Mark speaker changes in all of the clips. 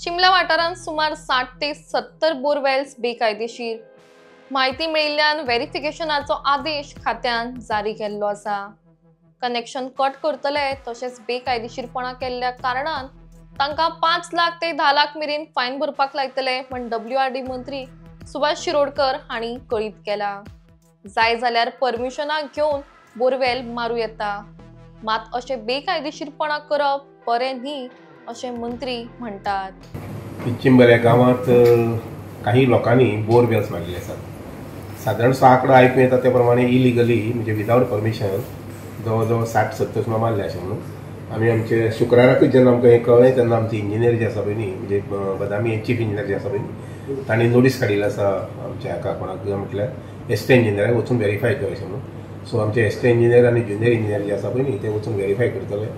Speaker 1: शिमला वाठारांत सुमार 60 ते 70 बोरवेल्स बेकायदेशीर माहिती मेळिल्ल्यान व्हेरिफिकेशनाचो आदेश खात्यान जारी केल्लो आसा। कनेक्शन कट करतले तशेंच बेकायदेशीरपणा केल्ल्या कारणान तांकां 5 लाख ते 10 लाख मेरेन फायन भरपाक लायतले म्हण WRD मंत्री सुभाष शिरोडकर हांणी कळीत केला। जाय जाल्यार परमिशनां घेवन बोरवेल मारूं येता, मात अशें बेकायदेशीरपणा करप बरें न्ही अशें मंत्री म्हणटात।
Speaker 2: चिंबऱ्या गांवांत काही लोकांनी बोरवेल्स मारलेले आसात। साधारणसो आंकडो आयकूं येता त्या प्रमाणे इलिगली म्हणजे विदाउट परमिशन जवळ जवळ 60-70 सुमार मारले अशें म्हणून आमी आमचे शुक्राराकूच जेन्ना आमकां हें कळ्ळें तेन्ना आमचे इंजिनियर जे आसा पळय न्ही म्हणजे बदामी चीफ इंजिनियर जे आसा पळय तांणी नोटीस काडिल्लो आसा आमच्या हाका कोणाक म्हटल्यार एस्टे इंजिनियराक वचून व्हेरीफाय कर अशें म्हणून। सो आमचे एस्टे इंजिनियर आनी जुनियर इंजिनियर जे आसा पळय न्ही ते वचून व्हेरीफाय करतले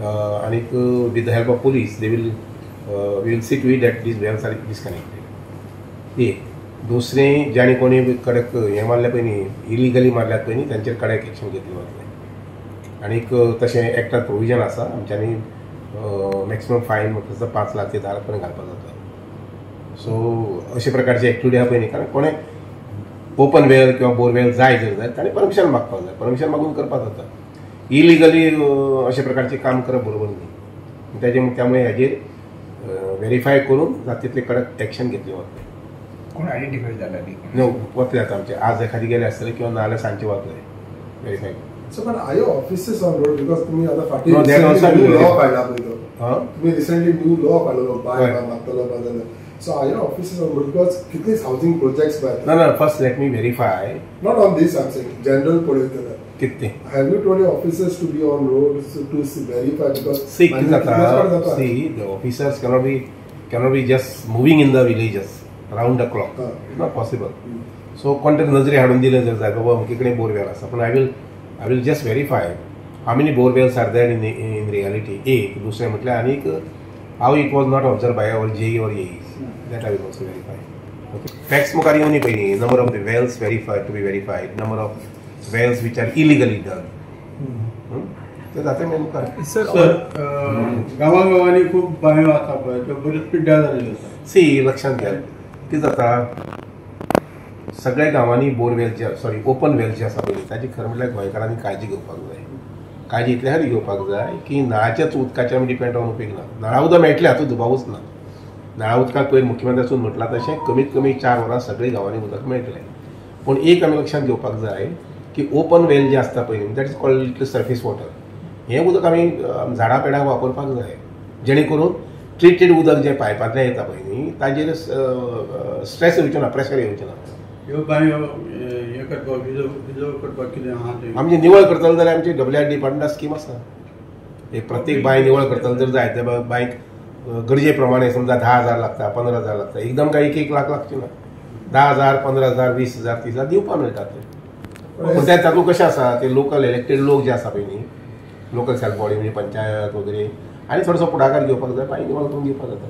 Speaker 2: आनीक with the help of police they will see to it that these wells are disconnected. एक दुसरें ज्यांनी कोणी कडक हें मारलें पळय न्ही इलिगली मारल्यात पळय न्ही तांचेर कडक एक्शन घेतलें वतलें। आनीक तशें एक्टात प्रोविजन आसा आमच्यांनी मॅक्सिमम फायन म्हणटा 5 लाख ते 10 लाख पर्यंत घालपाक जाता। सो अशे प्रकारचे एक्टिविटी आहा पळय न्ही कारण कोणें ओपन वेल किंवा बोरवेल जाय जर जाय ताणें परमिशन मागपाक जाय, परमिशन मागून करपाक जाता। इलिगली अशे प्रकारचे काम करप बरोबर न्ही, त्यामुळे हेजेर व्हेरीफाय करून जाता तितले कडक एक्शन घेतली वतले।
Speaker 3: कोण आयडेंटिफाय जाला
Speaker 2: न्हू वतले आतां आमचे आज एखादी गेले आसतले किंवा नाल्यार सांजचे वतले verify.
Speaker 4: So, but are your offices on road because तुम्ही आता फाटी
Speaker 2: No, they are also
Speaker 4: new
Speaker 2: new.
Speaker 4: law पाहिला पळय
Speaker 2: Huh?
Speaker 4: तुम्ही रिसेंटली न्यू लॉ पाहिलो बाय
Speaker 2: Right.
Speaker 4: मागतलो बदल। So are your offices on road because कितलीच housing projects
Speaker 2: No, no, first let me verify.
Speaker 4: Not on this, I'm saying general पळयतना
Speaker 2: कितने
Speaker 4: have you told your officers to be on road to verify because
Speaker 2: see the officers cannot be just moving in the villages around the clock. It's not possible. So कोणतरी नजरे हाडून दिले जर जाय बाबा अमकेकडे borewell आसा पण I will just verify how many borewells are there in reality. एक दुसरे म्हटल्यार आनीक how it was not observed by our JE or AEs. That I will also verify. Okay. Facts मुखार येवनी पयली number of the wells verified to be verified, number of wells which are illegally done. ते जाता main मुखार
Speaker 5: sir गांवांनी खूप बांयो आसा पळय त्यो बऱ्योच पिड्ड्यार जाल्ल्यो आसा।
Speaker 2: सी लक्षात घ्या कितें जाता सगळ्या गांवांनी बोरवेल जे ओपन वेल जे आसा पळय ताची खरें म्हटल्यार गोंयकारांनी काळजी घेवपाक जाय। काळजी इतल्या खातीर घेवपाक जाय की नळाच्याच उदकाचेर आमी डिपेंड रावन उपेग ना। नळा उदक मेळटलें हातूंत दुबावूच ना। नळा उदकाक पयर मुख्यमंत्र्यासून म्हटलां तशें कमीत कमी 4 वरां सगळ्या गांवांनी उदक मेळटलें। पूण एक आमी लक्षात घेवपाक जाय की ओपन वेल जे आसता पळय that is called little surface water हें उदक आमी झाडां पेडांक वापरपाक जाय जेणे करून ट्रिटेड उदक जें पायपांतल्यान येता पळय न्ही ताजेर स्ट्रेस येवचें ना, प्रेशर येवचें ना।
Speaker 5: ह्यो बांयो हे करपाक विजो करपाक कितें आहा तें
Speaker 2: आमचे निवळ करतले जाल्यार आमची WRD डिपार्टमेंटान स्कीम आसा। एक प्रत्येक बांय निवळ करतले जर जाय त्या बांयक गरजे प्रमाणे समजा 10,000 लागता 15,000 लागता एकदम काय 1 लाख लागचे ना। 10,000 15,000 20,000 30,000 दिवपाक मेळटा ते। पण त्या तातूंत कशें आसा ते लोकल इलेक्टेड लोक जे आसा पळय न्ही लोकल सेल्फ बॉडी म्हणजे पंचायत वगैरे आनी थोडोसो पुढाकार घेवपाक जाय बांय निवळ करून दिवपाक जाता।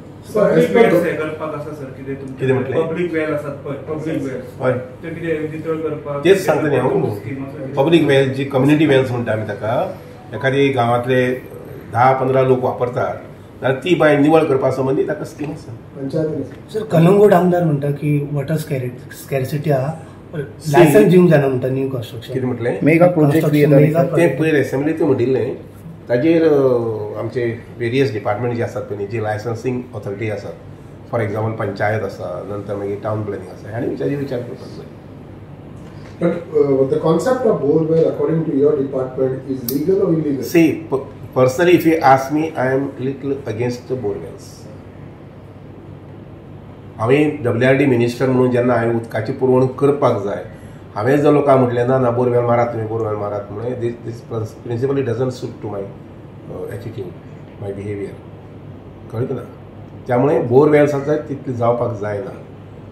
Speaker 2: कितें म्हटलें
Speaker 6: पब्लीक वेल आसात पळय पब्लीक वेल
Speaker 2: हय
Speaker 6: ते कितें नितळ करपाक
Speaker 2: तेच सांगता न्ही हांव पब्लीक वेल्स जी कम्युनिटी वेल्स म्हणटा आमी ताका एखादी गांवांतले 10-15 लोक वापरतात जाल्यार ती बांय निवळ करपा संबंदी ताका स्कीम आसा
Speaker 4: पंचायत।
Speaker 7: सर कलंगूट आमदार म्हणटा की वॉटर स्कॅरिसिटी आहा लायसन्स दिवंक जायना म्हणटा न्यू कन्स्ट्रक्शन
Speaker 2: कितें म्हटलें
Speaker 3: मेगा प्रोजेक्ट
Speaker 2: तें पयर एसेंब्लीत म्हणिल्लें ताजेर आमचे वेरियस डिपार्टमेंट जे आसात पळय न्ही जी लायसन्सिंग ऑथॉरिटी आसात फॉर एग्जाम्पल पंचायत आसा नंतर मागीर टावन प्लॅनिंग आसा आनी विचार करपाक जाय।
Speaker 4: But the concept of borewell according to your department is legal or illegal?
Speaker 2: See, personally if you ask me I am little against the borewells. हांवें WRD मिनिस्टर म्हणून जेन्ना हांवें उदकाची पुरवण करपाक जाय हांवें जर लोकांक म्हटलें ना बोरवेल मारात तुमी बोरवेल मारात म्हणून this principally doesn't suit to my attitude my behaviour कळ्ळें ना। त्यामुळे बोरवेल्स जाय तितले जावपाक जायना।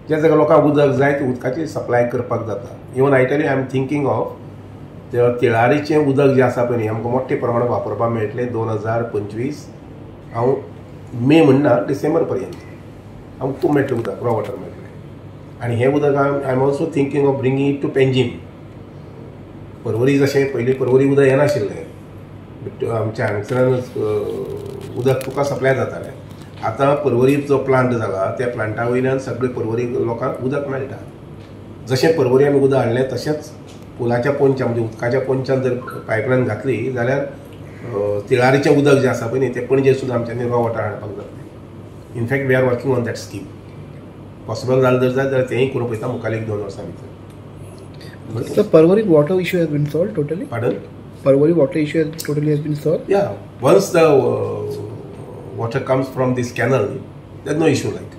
Speaker 2: ज्या जाग्यार लोकांक उदक जाय ती उदकाची सप्लाय करपाक जाता। Even I tell you I am thinking of तेळारीचें उदक जें आसा पळय न्ही आमकां मोठे प्रमाणांत वापरपाक मेळटलें 2025 हांव मे म्हणना डिसेंबर पर्यंत आमकां खूब मेळटलें उदक रॉ वॉटर मेळटलें। आनी हें उदक I am also thinking of bringing it to Panjim. परवरी जशें पयलीं परवरी उदक येनाशिल्लें आमच्या हांगसरानूच उदक तुका सप्लाय जातालें आतां पर्वरीत जो प्लांट जाला त्या प्लांटा वयल्यान सगळे पर्वरी लोकांक उदक मेळटा. जशें पर्वरी आमी उदक हाडलें तशेंच पुलाच्या पोंदच्यान म्हणजे उदकाच्या पोंदच्यान जर पायपलायन घातली जाल्यार तिळारीचें उदक जें आसा पळय न्ही तें पणजे सुद्दां आमच्यांनी रॉ वॉटर हाडपाक जातलें. In fact we are working on that scheme. Possible जालें जर जाल्यार तेंय करूंक पळयता मुखार 1-2 वर्सां भितर.
Speaker 8: So Parwari water issue has been solved totally?
Speaker 2: Pardon?
Speaker 8: Parwari water issue totally has been solved?
Speaker 2: Yeah. Once the water comes from this canal, there's no issue like.